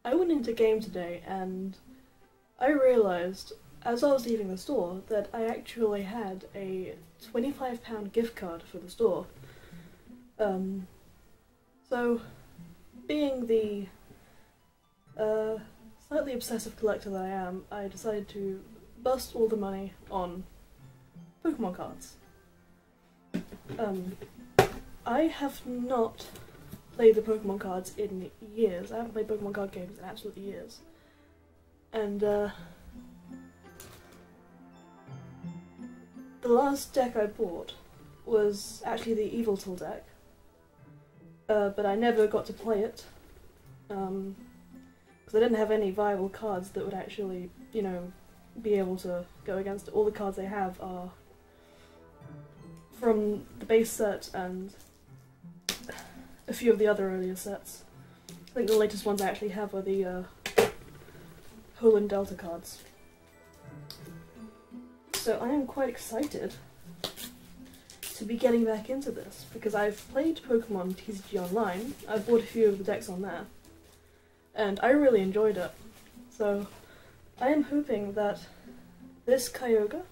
I went into game today and I realised as I was leaving the store that I actually had a £25 gift card for the store. Um, so, being the slightly obsessive collector that I am, I decided to bust all the money on Pokémon cards. I have not played the Pokémon cards in years. I haven't played Pokémon card games in absolutely years. And the last deck I bought was actually the Eviltil deck, but I never got to play it, because I didn't have any viable cards that would actually, you know, be able to go against it. All the cards I have are from the base set and a few of the other earlier sets. I think the latest ones I actually have are the Holland Delta cards. So I am quite excited to be getting back into this, because I've played Pokémon TCG Online, I've bought a few of the decks on there, and I really enjoyed it. So I am hoping that this Kyogre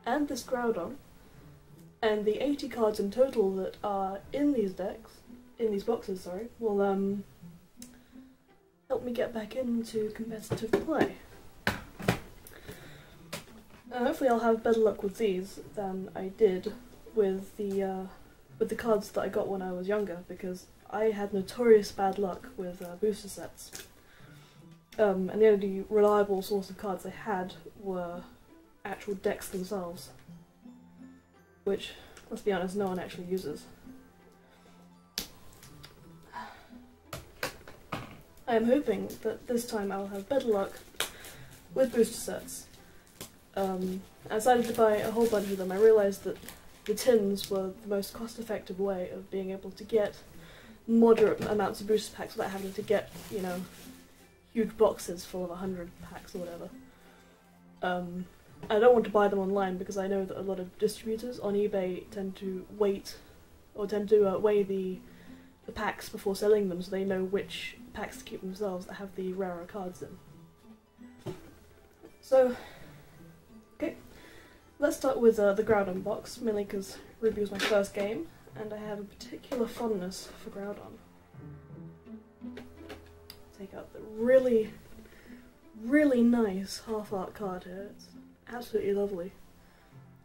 and this Groudon, and the 80 cards in total that are in these decks, in these boxes, sorry, will help me get back into competitive play. Hopefully I'll have better luck with these than I did with the cards that I got when I was younger, because I had notorious bad luck with booster sets. And the only reliable source of cards I had were actual decks themselves, which, let's be honest, no one actually uses. I am hoping that this time I'll have better luck with booster sets. I decided to buy a whole bunch of them. I realised that the tins were the most cost-effective way of being able to get moderate amounts of booster packs without having to get, you know, huge boxes full of 100 packs or whatever. I don't want to buy them online because I know that a lot of distributors on eBay tend to weigh the packs before selling them, so they know which packs to keep themselves that have the rarer cards in. So, okay, let's start with the Groudon box, mainly because Ruby was my first game, and I have a particular fondness for Groudon. Take out the really, really nice half-art card here. It's absolutely lovely.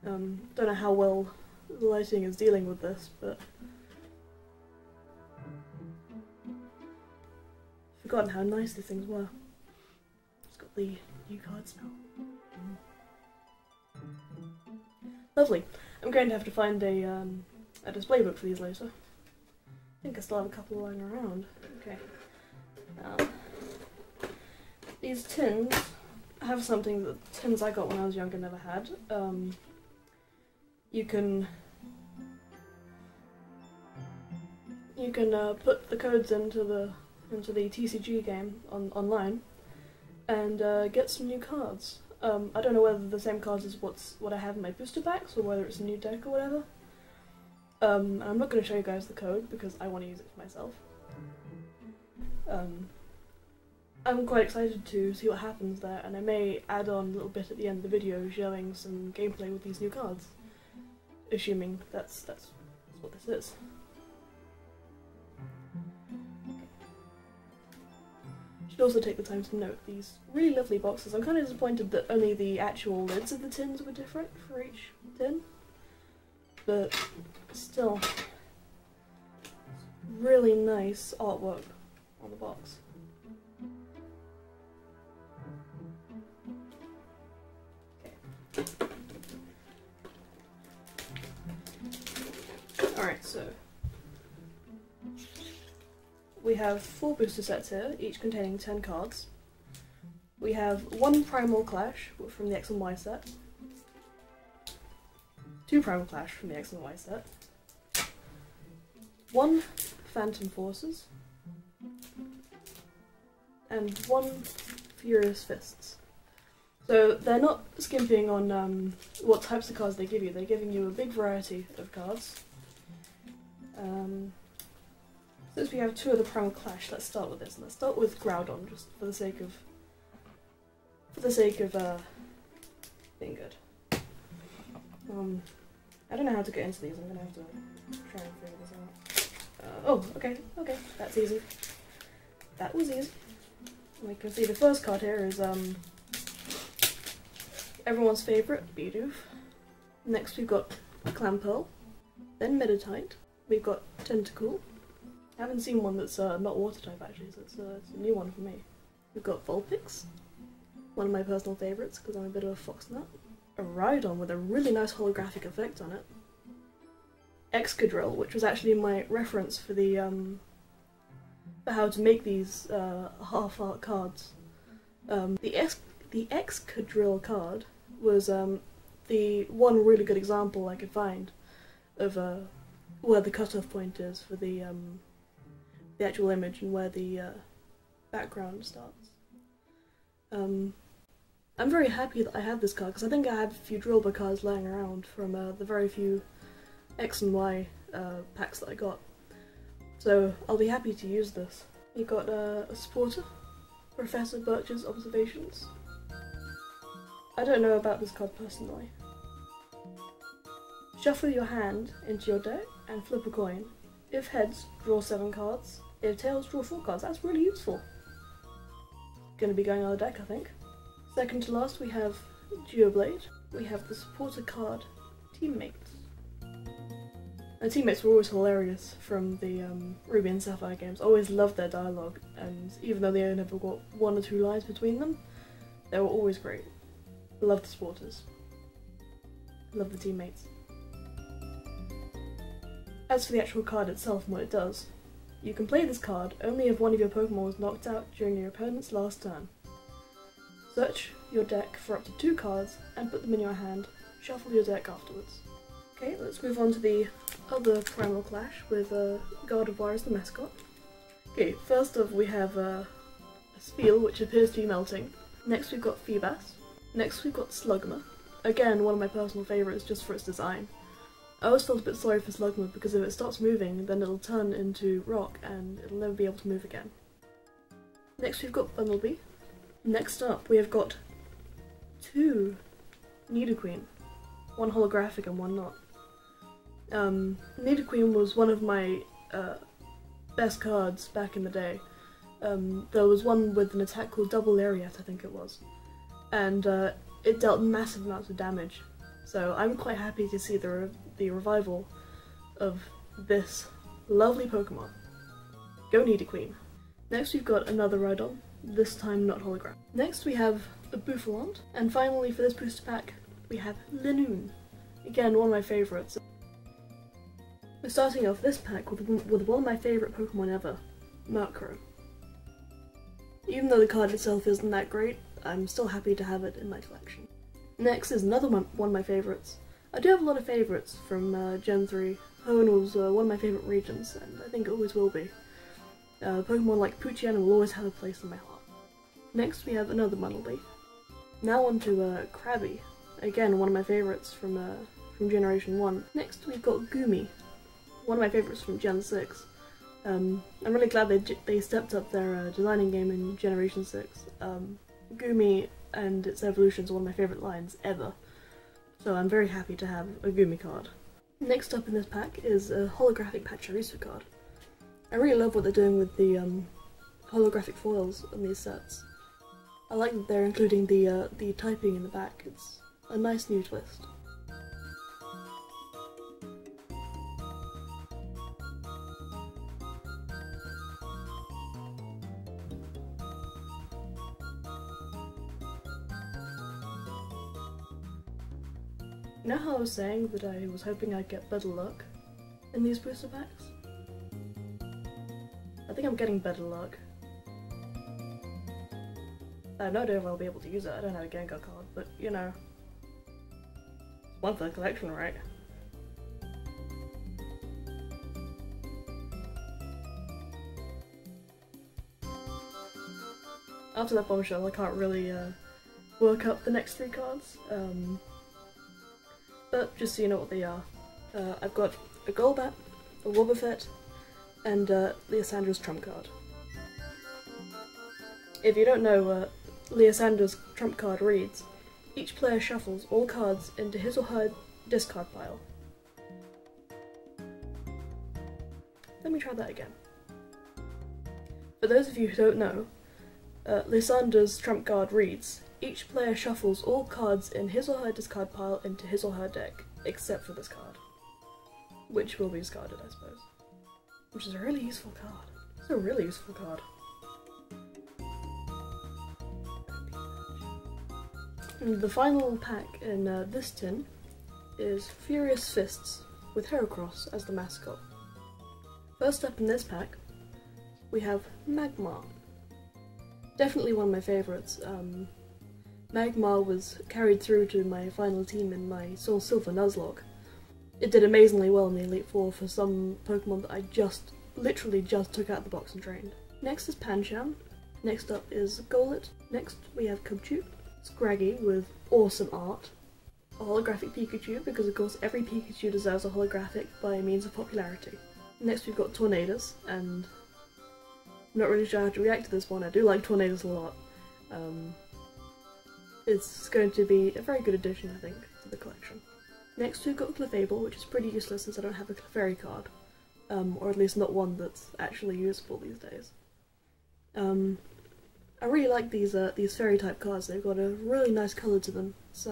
Don't know how well the lighting is dealing with this, but I've forgotten how nice these things were. It's got the new card smell. Lovely. I'm going to have to find a display book for these later. I think I still have a couple lying around. Okay. These tins have something that tins I got when I was younger never had. You can put the codes into the TCG game online and get some new cards. I don't know whether the same cards as what I have in my booster packs or whether it's a new deck or whatever. I'm not going to show you guys the code because I want to use it for myself. I'm quite excited to see what happens there, and I may add on a little bit at the end of the video showing some gameplay with these new cards, assuming that's what this is. Should also take the time to note these really lovely boxes. I'm kind of disappointed that only the actual lids of the tins were different for each tin, but still, really nice artwork on the box. Alright, so we have 4 booster sets here, each containing 10 cards. We have 1 Primal Clash from the X and Y set, 2 Primal Clash from the X and Y set, 1 Phantom Forces, and 1 Furious Fists. So they're not skimping on what types of cards they give you, they're giving you a big variety of cards. Since we have two of the Primal Clash, let's start with this. Let's start with Groudon, just for the sake of being good. I don't know how to get into these. I'm gonna have to try and figure this out. Oh, okay, that's easy. That was easy. Like you can see, the first card here is everyone's favourite, Bidoof. Next we've got Clamperl, then Meditite. We've got Tentacool. I haven't seen one that's not water type actually, so it's a new one for me. We've got Vulpix, one of my personal favourites because I'm a bit of a fox nut. A Rhydon with a really nice holographic effect on it. Excadrill, which was actually my reference for the for how to make these half-art cards. The Excadrill card was the one really good example I could find of where the cutoff point is for the actual image and where the background starts. I'm very happy that I have this card because I think I have a few Drillbur cards laying around from the very few X and Y packs that I got. So I'll be happy to use this. You got a supporter, Professor Birch's Observations. I don't know about this card personally. Shuffle your hand into your deck and flip a coin. If heads, draw 7 cards. If tails, draw 4 cards. That's really useful. Gonna be going on the deck, I think. Second to last, we have Geoblade. We have the supporter card, Teammates. And Teammates were always hilarious from the Ruby and Sapphire games. I always loved their dialogue, and even though they only ever got 1 or 2 lines between them, they were always great. Love the supporters. Love the Teammates. As for the actual card itself and what it does, you can play this card only if one of your Pokemon was knocked out during your opponent's last turn. Search your deck for up to 2 cards and put them in your hand. Shuffle your deck afterwards. Okay, let's move on to the other Primal Clash with Gardevoir as the mascot. Okay, first off we have a Spiel, which appears to be melting. Next we've got Feebas. Next we've got Slugma. Again, one of my personal favourites just for its design. I always felt a bit sorry for Slugma because if it starts moving, then it'll turn into rock and it'll never be able to move again. Next we've got Bunnelby. Next up we have got 2 Nidoqueen. One holographic and one not. Nidoqueen was one of my best cards back in the day. There was one with an attack called Double Lariat, I think it was. And it dealt massive amounts of damage. So I'm quite happy to see the revival of this lovely Pokemon. Go Nidoqueen. Next we've got another Rhydon, this time not hologram. Next we have a Bouffalant, and finally for this booster pack we have Linoone. Again, one of my favourites. We're starting off this pack with one of my favourite Pokemon ever, Murkrow. Even though the card itself isn't that great, I'm still happy to have it in my collection. Next is another one of my favourites. I do have a lot of favourites from Gen 3. Hoenn was one of my favourite regions, and I think it always will be. Pokemon like Poochyena will always have a place in my heart. Next we have another Bunnelby. Now on to Krabby. Again, one of my favourites from Generation 1. Next we've got Goomy, one of my favourites from Gen 6. I'm really glad they stepped up their designing game in Generation 6. Goomy and its evolution is one of my favourite lines ever, so I'm very happy to have a Goomy card. Next up in this pack is a holographic Pachirisu card. I really love what they're doing with the holographic foils on these sets. I like that they're including the typing in the back. It's a nice new twist. You know how I was saying that I was hoping I'd get better luck in these booster packs? I think I'm getting better luck. I have no idea if I'll be able to use it. I don't have a Gengar card, but you know, it's one for the collection, right? After that bombshell, I can't really work up the next 3 cards. But just so you know what they are, I've got a Golbat, a Wobbuffet, and Lysandra's trump card. If you don't know, Lysandra's trump card reads, each player shuffles all cards into his or her discard pile. Let me try that again. For those of you who don't know, Lysandra's trump card reads, each player shuffles all cards in his or her discard pile into his or her deck, except for this card, which will be discarded, I suppose. Which is a really useful card. It's a really useful card. And the final pack in this tin is Furious Fists, with Heracross as the mascot. First up in this pack, we have Magmar. Definitely one of my favourites. Magmar was carried through to my final team in my Soul Silver Nuzlocke. It did amazingly well in the Elite Four for some Pokemon that I literally just took out of the box and trained. Next is Pancham. Next up is Golett. Next we have Cubchoo. Scraggy with awesome art. A holographic Pikachu, because of course every Pikachu deserves a holographic by means of popularity. Next we've got Tornadus, and I'm not really sure how to react to this one. I do like Tornadus a lot. It's going to be a very good addition, I think, to the collection. Next we've got Clefable, which is pretty useless since I don't have a Clefairy card. Or at least not one that's actually useful these days. I really like these fairy type cards. They've got a really nice colour to them. It's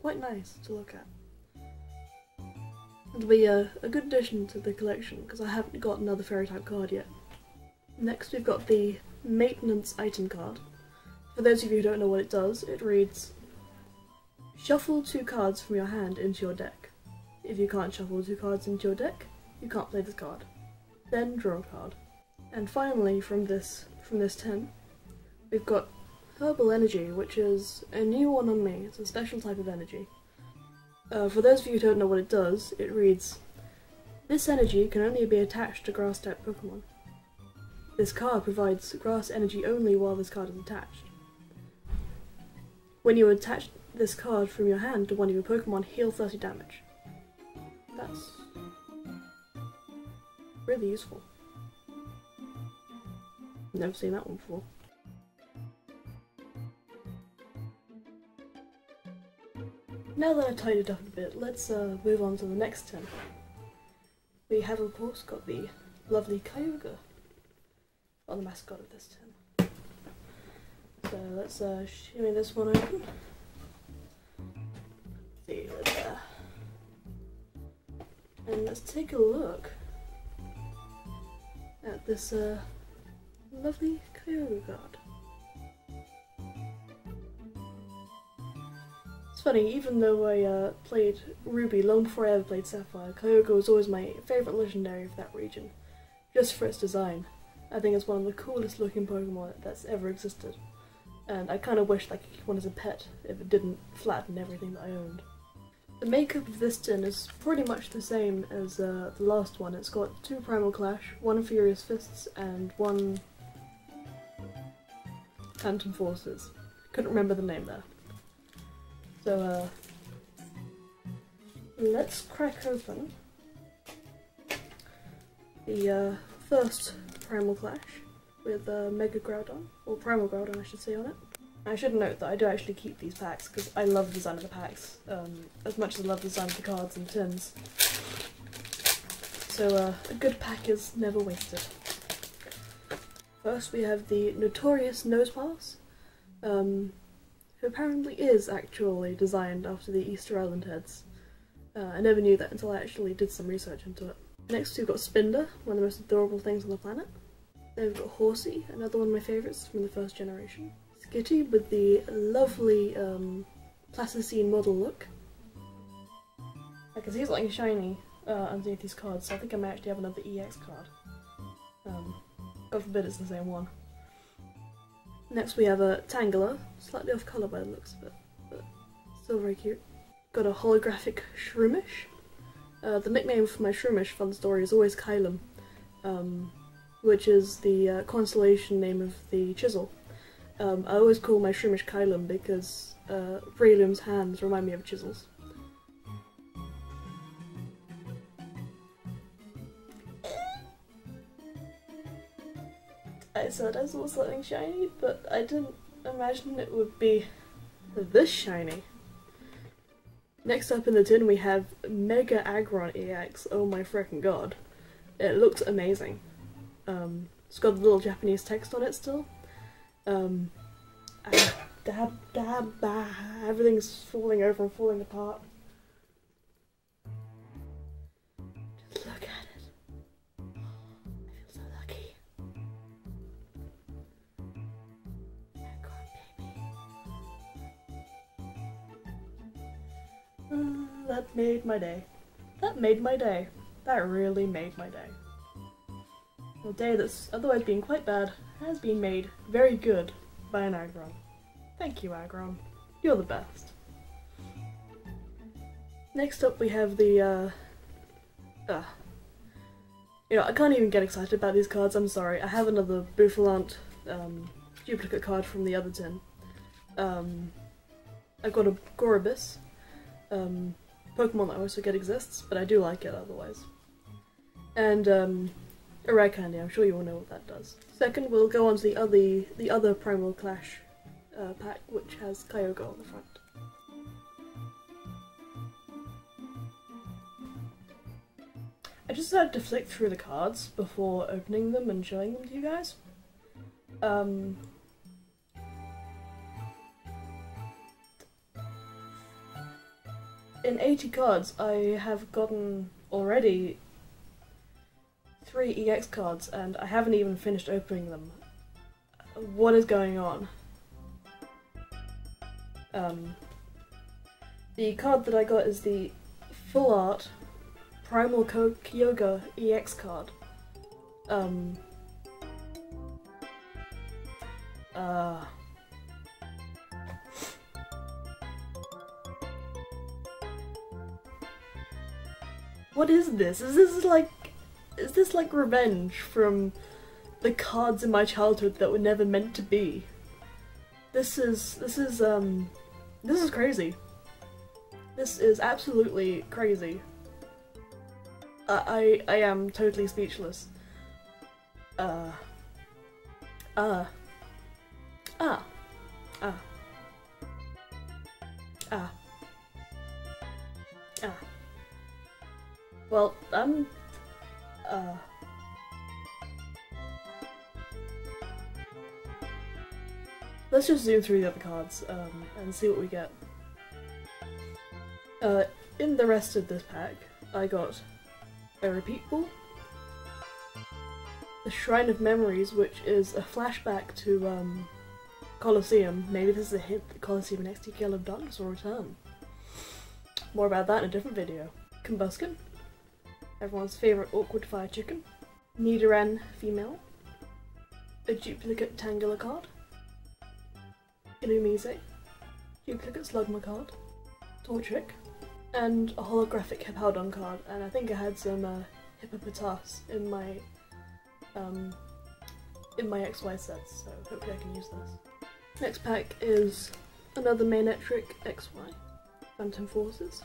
quite nice to look at. It'll be a good addition to the collection because I haven't got another fairy type card yet. Next we've got the maintenance item card. For those of you who don't know what it does, it reads, shuffle 2 cards from your hand into your deck. If you can't shuffle 2 cards into your deck, you can't play this card. Then draw a card. And finally from this 10, we've got Herbal Energy, which is a new one on me. It's a special type of energy. For those of you who don't know what it does, it reads, this energy can only be attached to grass type Pokemon. This card provides grass energy only while this card is attached. When you attach this card from your hand to one of your Pokemon, heal 30 damage. That's really useful. Never seen that one before. Now that I've tidied up a bit, let's move on to the next 10. We have of course got the lovely Kyogre on the mascot of this 10. So let's shimmy this one open. See, and let's take a look at this lovely Kyogre card. It's funny, even though I played Ruby long before I ever played Sapphire, Kyogre was always my favourite legendary for that region, just for its design. I think it's one of the coolest looking Pokemon that's ever existed, and I kind of wish I could keep one as a pet if it didn't flatten everything that I owned. The makeup of this tin is pretty much the same as the last one. It's got 2 Primal Clash, 1 Furious Fists, and 1 Phantom Forces. Couldn't remember the name there. So let's crack open the first Primal Clash with Mega Groudon, or Primal Groudon I should say, on it. I should note that I do actually keep these packs because I love the design of the packs, as much as I love the design of the cards and tins. So a good pack is never wasted. First we have the notorious Nosepass, who apparently is actually designed after the Easter Island heads. I never knew that until I actually did some research into it. Next we've got Spinder, one of the most adorable things on the planet. Then we've got Horsey, another one of my favourites from the first generation. Skitty with the lovely plasticine model look. I can see it's like shiny underneath these cards, so I think I might actually have another EX card. God forbid it's the same one. Next we have a Tangela, slightly off colour by the looks of it, but still very cute. Got a holographic Shroomish. The nickname for my Shroomish, fun story, is always Kylum, which is the constellation name of the chisel. I always call my Shroomish Kylum because Breloom's hands remind me of chisels. I said I saw something shiny, but I didn't imagine it would be this shiny. Next up in the tin we have Mega Aggron EX. Oh my freaking god. It looks amazing. It's got the little Japanese text on it still. Everything's falling over and falling apart. Just look at it. I feel so lucky. That made my day. That made my day. That really made my day. A day that's otherwise been quite bad has been made very good by an Aggron. Thank you, Aggron. You're the best. Next up we have the, you know, I can't even get excited about these cards, I'm sorry. I have another Bouffalant duplicate card from the other tin. I've got a Gorobis, Pokemon that I also forget exists, but I do like it otherwise. And a rare candy, I'm sure you all know what that does. Second, we'll go on to the other Primal Clash pack, which has Kyogre on the front. I just decided to flick through the cards before opening them and showing them to you guys. In 80 cards, I have gotten already 3 EX cards, and I haven't even finished opening them. What is going on? The card that I got is the full art Primal Kyogre EX card. What is this? Is this like revenge from the cards in my childhood that were never meant to be? This is crazy. This is absolutely crazy. I am totally speechless. Well, let's just zoom through the other cards, and see what we get. In the rest of this pack, I got a Repeat Ball, the Shrine of Memories, which is a flashback to Colosseum. Maybe this is a hint that Colosseum and XT Gale of Darkness will return. More about that in a different video. Combuskin, everyone's favourite awkward fire chicken. Nidoran female, a duplicate Tangela card, Illumise, duplicate Slugma card, Torchic, and a holographic Hippowdon card, and I think I had some Hippopotas in my XY sets, so hopefully I can use this. Next pack is another Manectric XY, Phantom Forces.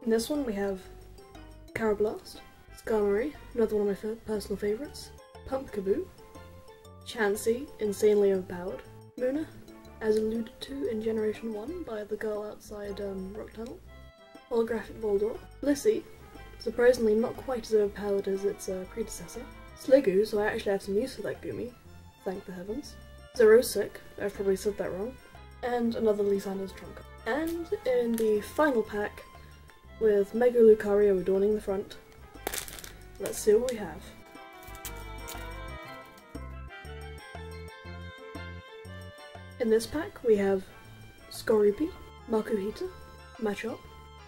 In this one we have Carablast, Skarmory, another one of my personal favourites, Pumpkaboo, Chansey, insanely overpowered, Munna, as alluded to in Generation 1 by the girl outside Rock Tunnel, holographic Voltorb, Blissey, surprisingly not quite as overpowered as its predecessor, Sliggoo, so I actually have some use for that Goomy, thank the heavens, Zerosic, I've probably said that wrong, and another Lysander's trunk. And in the final pack, with Mega Lucario adorning the front, let's see what we have. In this pack we have Skorupi, Makuhita, Machop,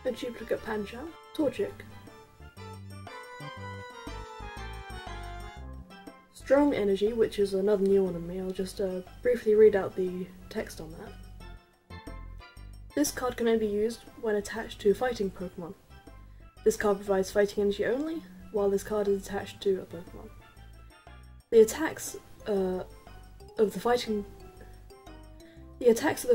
a duplicate Pancham, Torchic, Strong Energy, which is another new one on me. I'll just briefly read out the text on that. This card can only be used when attached to a fighting Pokemon. This card provides fighting energy only, while this card is attached to a Pokemon. The attacks of the fighting... The attacks of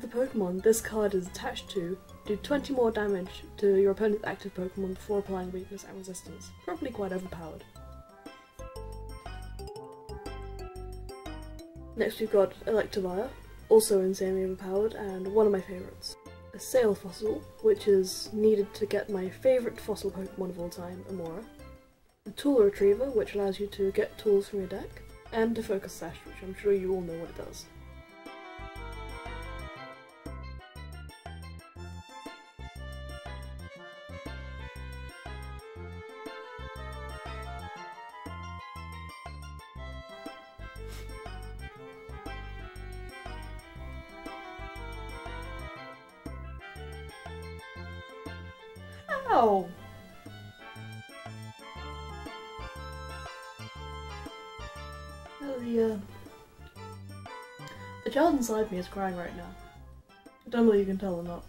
the Pokemon this card is attached to do 20 more damage to your opponent's active Pokemon before applying weakness and resistance. Probably quite overpowered. Next we've got Electivire, also insanely overpowered, and one of my favourites. A Sail Fossil, which is needed to get my favourite fossil Pokemon of all time, Amora. A Tool Retriever, which allows you to get tools from your deck. And a Focus Sash, which I'm sure you all know what it does. Ow! The child inside me is crying right now. I don't know if you can tell or not.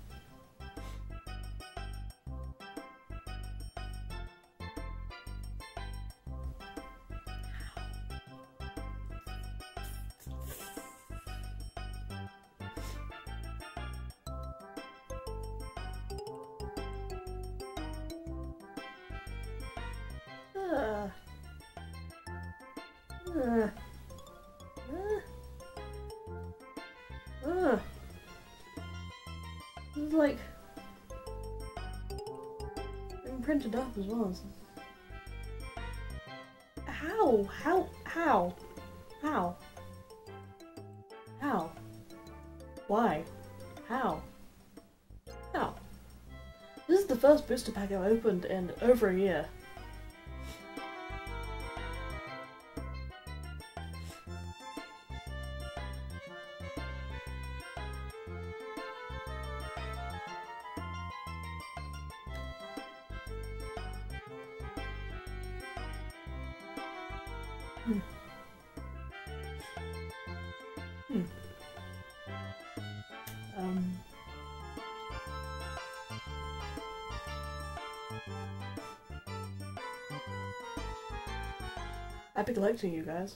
This is like been printed up as well. How? Why? How? This is the first booster pack I've opened in over a year. Happy collecting, you guys.